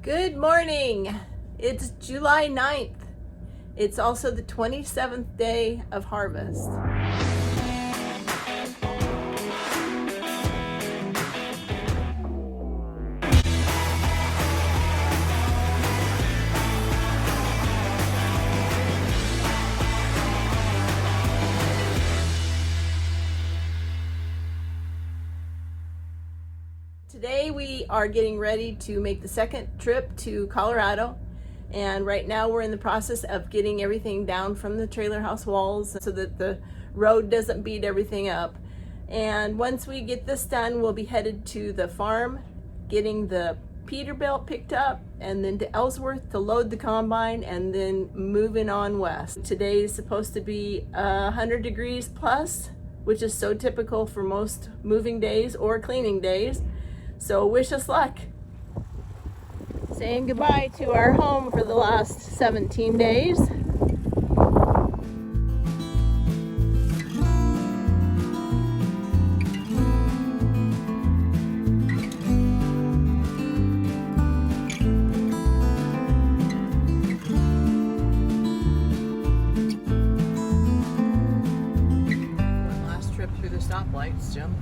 Good morning. It's July 9th. It's also the 27th day of harvest. Today we are getting ready to make the second trip to Colorado, and right now we're in the process of getting everything down from the trailer house walls so that the road doesn't beat everything up. And once we get this done, we'll be headed to the farm, getting the Peterbilt picked up, and then to Ellsworth to load the combine, and then moving on west. Today is supposed to be 100 degrees plus, which is so typical for most moving days or cleaning days. So wish us luck. Saying goodbye to our home for the last 17 days. One last trip through the stoplights, Jim.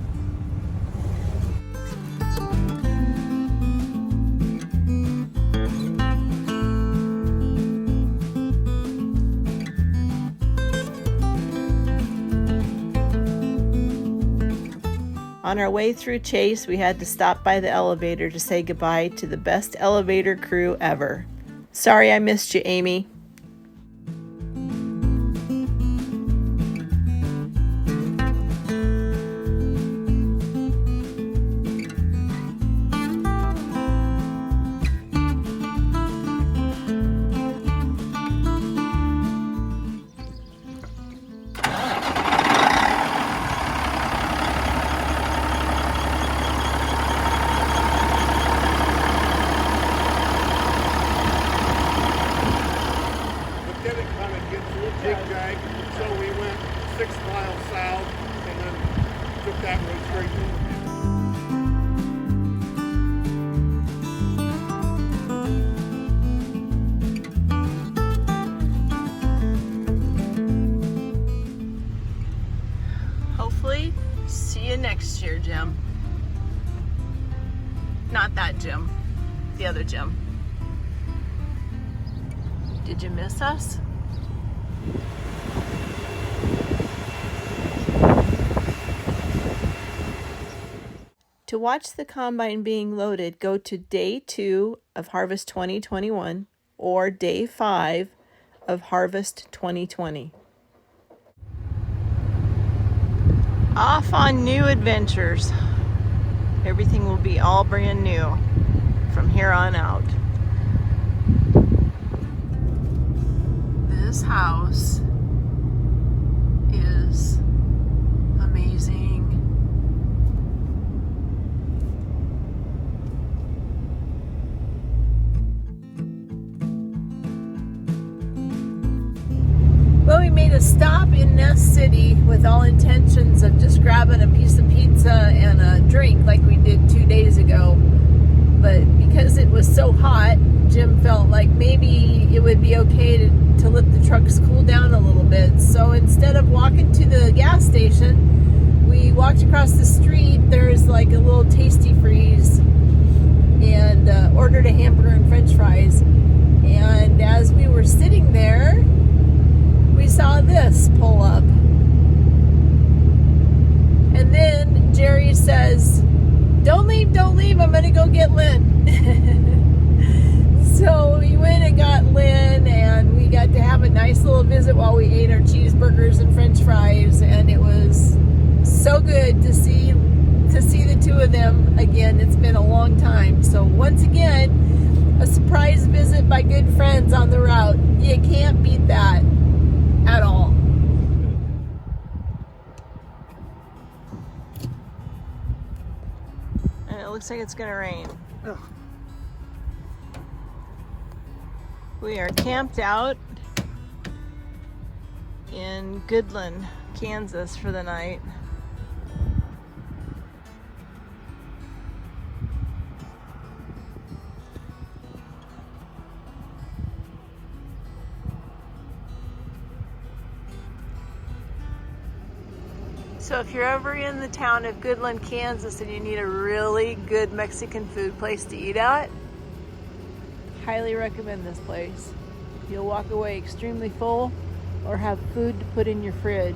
On our way through Chase, we had to stop by the elevator to say goodbye to the best elevator crew ever. Sorry I missed you, Amy. Zigzag, so we went 6 miles south and then took that road straight Hopefully, see you next year, Jim. Not that Jim, the other Jim. Did you miss us? To watch the combine being loaded, go to day 2 of Harvest 2021 or day 5 of Harvest 2020. Off on new adventures. Everything will be all brand new from here on out. This house is amazing. Well, we made a stop in Ness City with all intentions of just grabbing a piece of pizza and a drink like we did 2 days ago. But because it was so hot, Jim felt like maybe it would be okay to let the trucks cool down a little bit. So instead of walking to the gas station, we walked across the street. There's like a little Tasty Freeze, and ordered a hamburger and french fries. And as we were sitting there, we saw this pull up. And then Jerry says, don't leave, I'm gonna go get Lynn. So we went and got Lynn, and we got to have a nice little visit while we ate our cheeseburgers and french fries, and it was so good to see the two of them again. It's been a long time. So once again, a surprise visit by good friends on the route. You can't beat that at all. And it looks like it's gonna rain. Ugh. We are camped out in Goodland, Kansas for the night. So if you're ever in the town of Goodland, Kansas, and you need a really good Mexican food place to eat at, highly recommend this place. You'll walk away extremely full or have food to put in your fridge.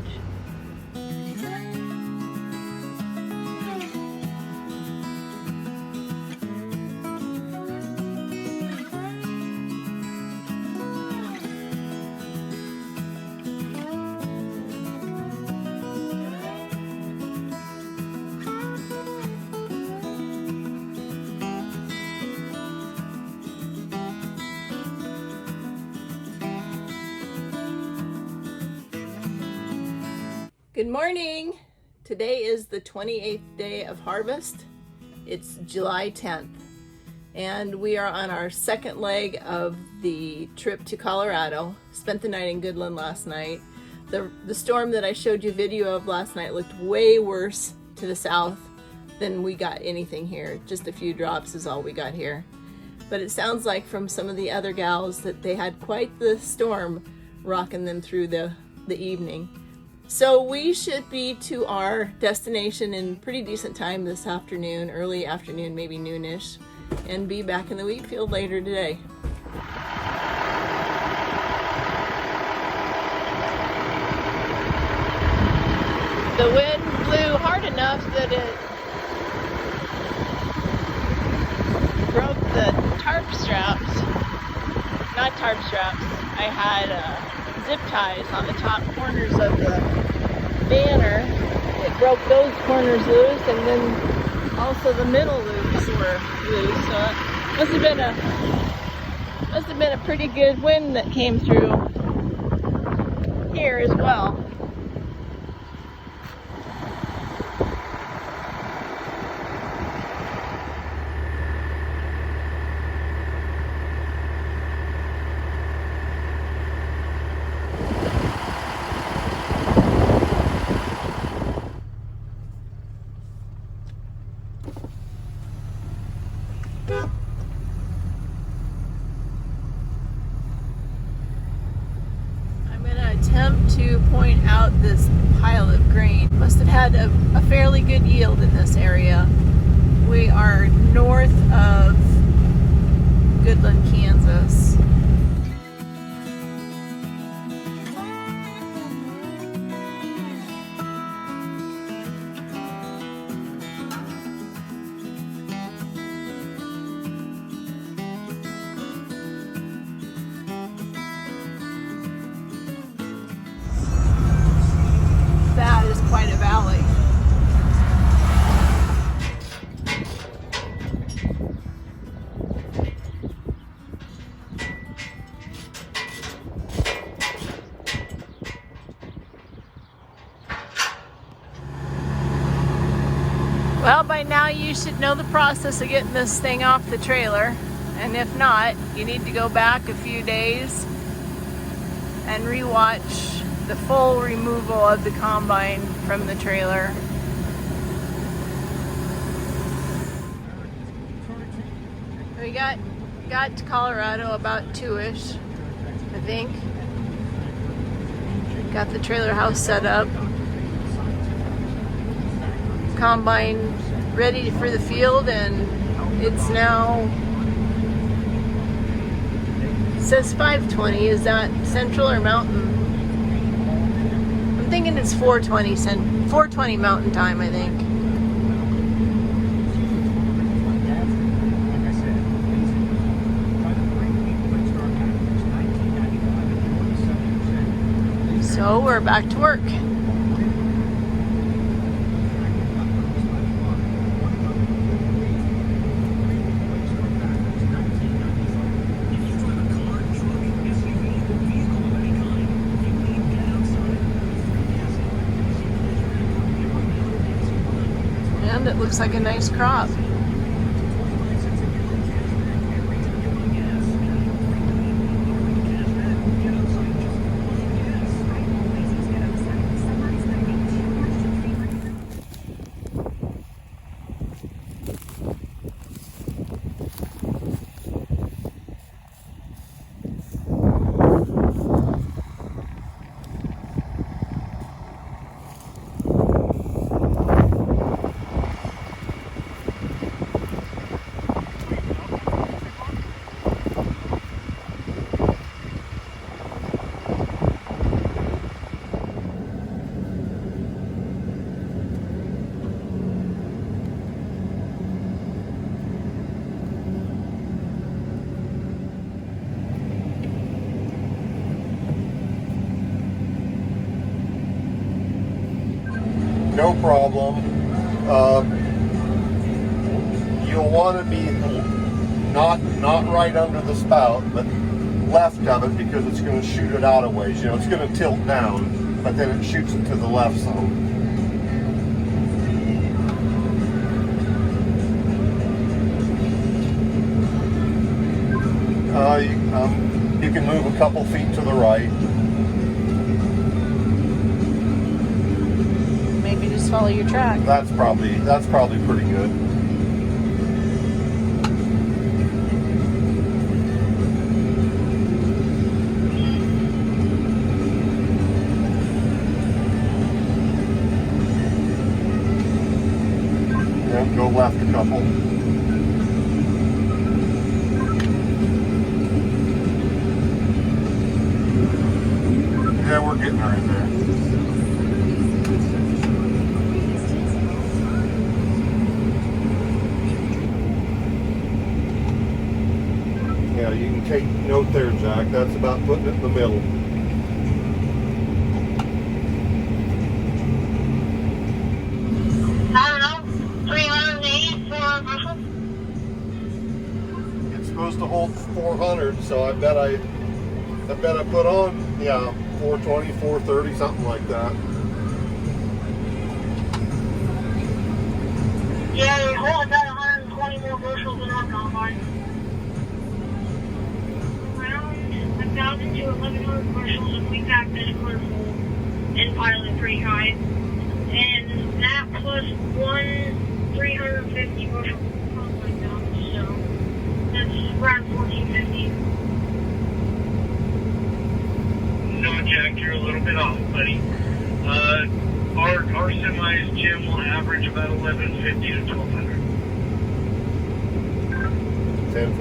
Good morning! Today is the 28th day of harvest. It's July 10th, and we are on our second leg of the trip to Colorado. Spent the night in Goodland last night. The storm that I showed you video of last night looked way worse to the south than we got anything here. Just a few drops is all we got here. But it sounds like from some of the other gals that they had quite the storm rocking them through the evening. So we should be to our destination in pretty decent time this afternoon, early afternoon, maybe noonish, and be back in the wheat field later today. The wind blew hard enough that it broke the tarp straps. Not tarp straps. I had zip ties on the top corners of the banner. It broke those corners loose, and then also the middle loops were loose. So it must have been a pretty good wind that came through here as well. Attempt to point out this pile of grain. Must have had a fairly good yield in this area. We are north of Goodland, Kansas. Quite a valley. Well, by now you should know the process of getting this thing off the trailer, and if not, you need to go back a few days and rewatch the full removal of the combine from the trailer. We got to Colorado about 2-ish, I think. Got the trailer house set up. Combine ready for the field, and it's now, it says 5:20. Is that Central or Mountain? I'm thinking it's 4:20 Mountain Time, I think. So we're back to work. And it looks like a nice crop. no problem. You'll want to be not right under the spout, but left of it, because it's going to shoot it out a ways. You know, it's going to tilt down, but then it shoots it to the left some. You can move a couple feet to the right. Maybe just follow your track. That's probably pretty good. And go left a couple. Yeah, we're getting right there. Yeah, you can take note there, Jack. That's about putting it in the middle. I don't know, 384 bushels? It's supposed to hold 400, so I bet I put on, yeah, 420, 430, something like that. Yeah, they hold about 120 more bushels than our combine. Around 1,000 to 1,100 bushels if we pack this car full and pile it pretty high. And that plus 350 bushel combine dump, so that's around 1,450. No, Jack, you're a little bit off, buddy. Our semis, Jim, will average about 1,150 to 1,200. 10-4.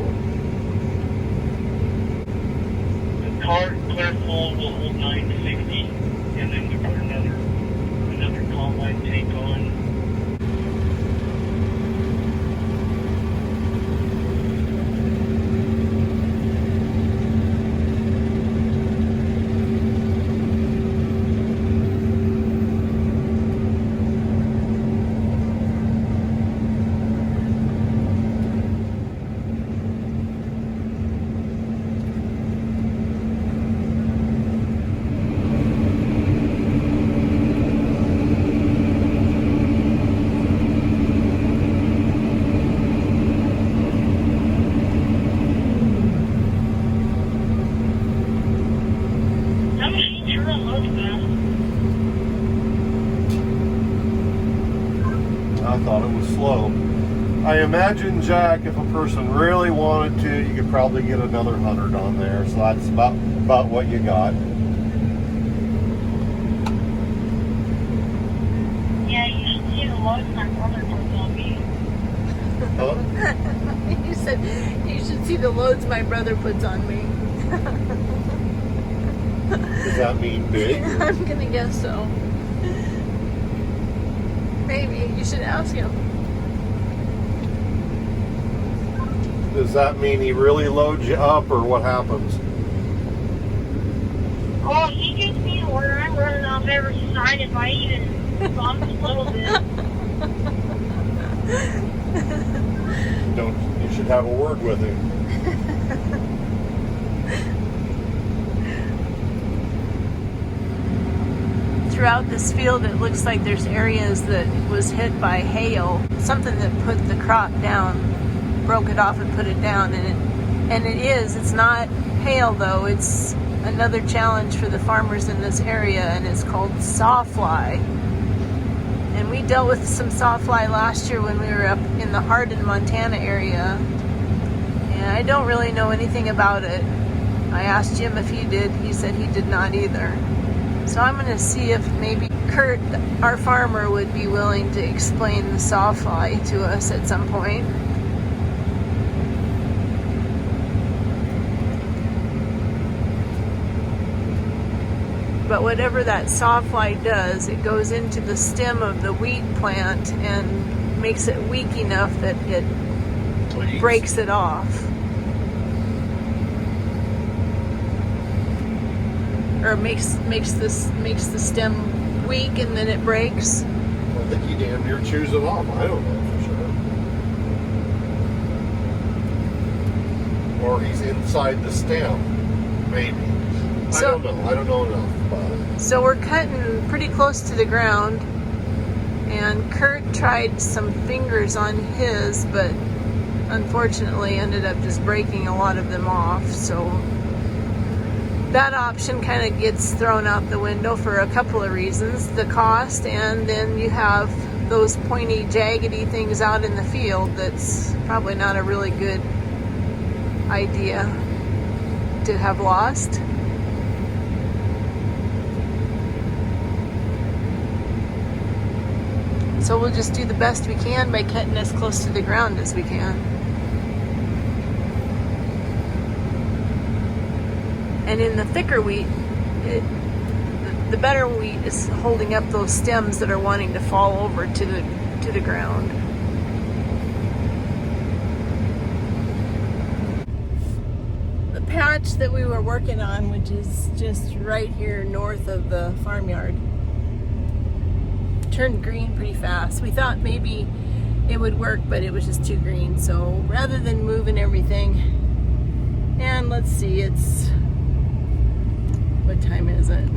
The car clear full will hold 960, and then we put another combine tank on. That machine sure unloads fast. I thought it was slow. I imagine, Jack, if a person really wanted to, you could probably get another 100 on there. So that's about what you got. Yeah, you should see the loads my brother puts on me. Huh? You said you should see the loads my brother puts on me. Does that mean big? I'm gonna guess so. Maybe you should ask him. Does that mean he really loads you up, or what happens? Oh, he gets me to where I'm running off every side if I even bump a little bit. You should have a word with him. Throughout this field, it looks like there's areas that was hit by hail, something that put the crop down, broke it off and put it down, and it's not hail though, it's another challenge for the farmers in this area, and it's called sawfly. And we dealt with some sawfly last year when we were up in the Hardin, Montana area, and I don't really know anything about it. I asked Jim if he did. He said he did not either. So I'm going to see if maybe Kurt, our farmer, would be willing to explain the sawfly to us at some point. But whatever that sawfly does, it goes into the stem of the wheat plant and makes it weak enough that it breaks it off. Or makes the stem weak and then it breaks. think he damn near chews them off. I don't know for sure. Or he's inside the stem, maybe. I don't know. I don't know enough about it. So we're cutting pretty close to the ground, and Kurt tried some fingers on his, but unfortunately ended up just breaking a lot of them off. So that option kind of gets thrown out the window for a couple of reasons. The cost, and then you have those pointy, jaggedy things out in the field that's probably not a really good idea to have lost. So we'll just do the best we can by cutting as close to the ground as we can. And in the thicker wheat, the better wheat is holding up those stems that are wanting to fall over to the ground. The patch that we were working on, which is just right here north of the farmyard, turned green pretty fast. We thought maybe it would work, but it was just too green. So rather than moving everything, and let's see, it's, what time is it?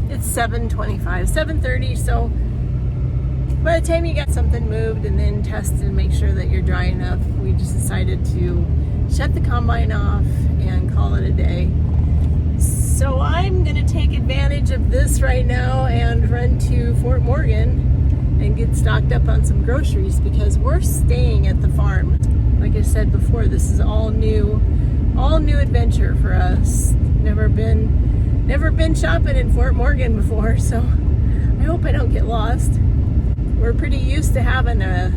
It's 7:25, 7:30. So by the time you got something moved and then tested and make sure that you're dry enough, we just decided to shut the combine off and call it a day. So I'm gonna take advantage of this right now and run to Fort Morgan and get stocked up on some groceries, because we're staying at the farm. Like I said before, this is all new adventure for us. Never been shopping in Fort Morgan before, so I hope I don't get lost. We're pretty used to having a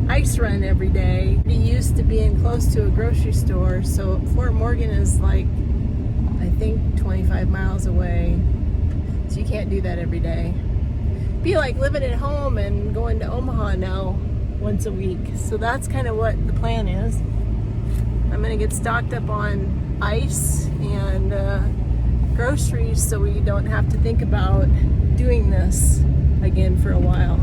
ice run every day. Pretty used to being close to a grocery store, so Fort Morgan is like, I think 25 miles away, so you can't do that every day. Be like living at home and going to Omaha now once a week. So that's kind of what the plan is. I'm gonna get stocked up on ice and groceries so we don't have to think about doing this again for a while.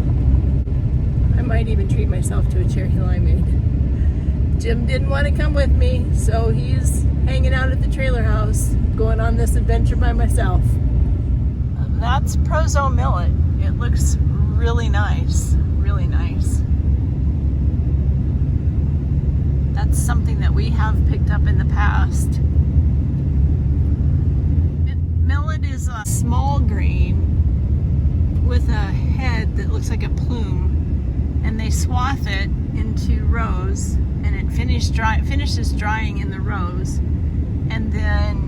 I might even treat myself to a cherry limeade. Jim didn't want to come with me, so he's hanging out at the trailer house, going on this adventure by myself. That's Prozo millet. It looks really nice, really nice. That's something that we have picked up in the past. Millet is a small grain with a head that looks like a plume, and they swath it into rows, and it finishes drying in the rows, and then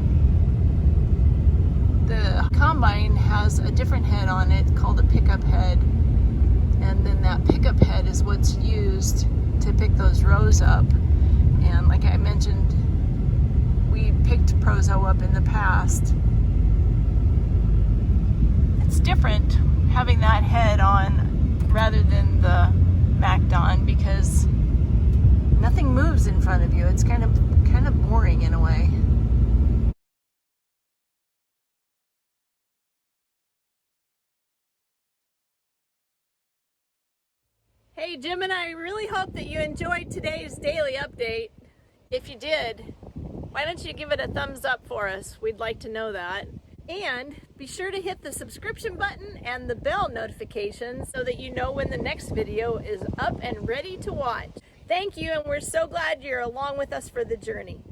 the combine has a different head on it called a pickup head, and then that pickup head is what's used to pick those rows up. And like I mentioned, we picked Prozo up in the past. It's different having that head on rather than the MacDon, because nothing moves in front of you. It's kind of boring in a way. Hey, Jim and I really hope that you enjoyed today's daily update. If you did, why don't you give it a thumbs up for us? We'd like to know that. And be sure to hit the subscription button and the bell notification so that you know when the next video is up and ready to watch. Thank you, and we're so glad you're along with us for the journey.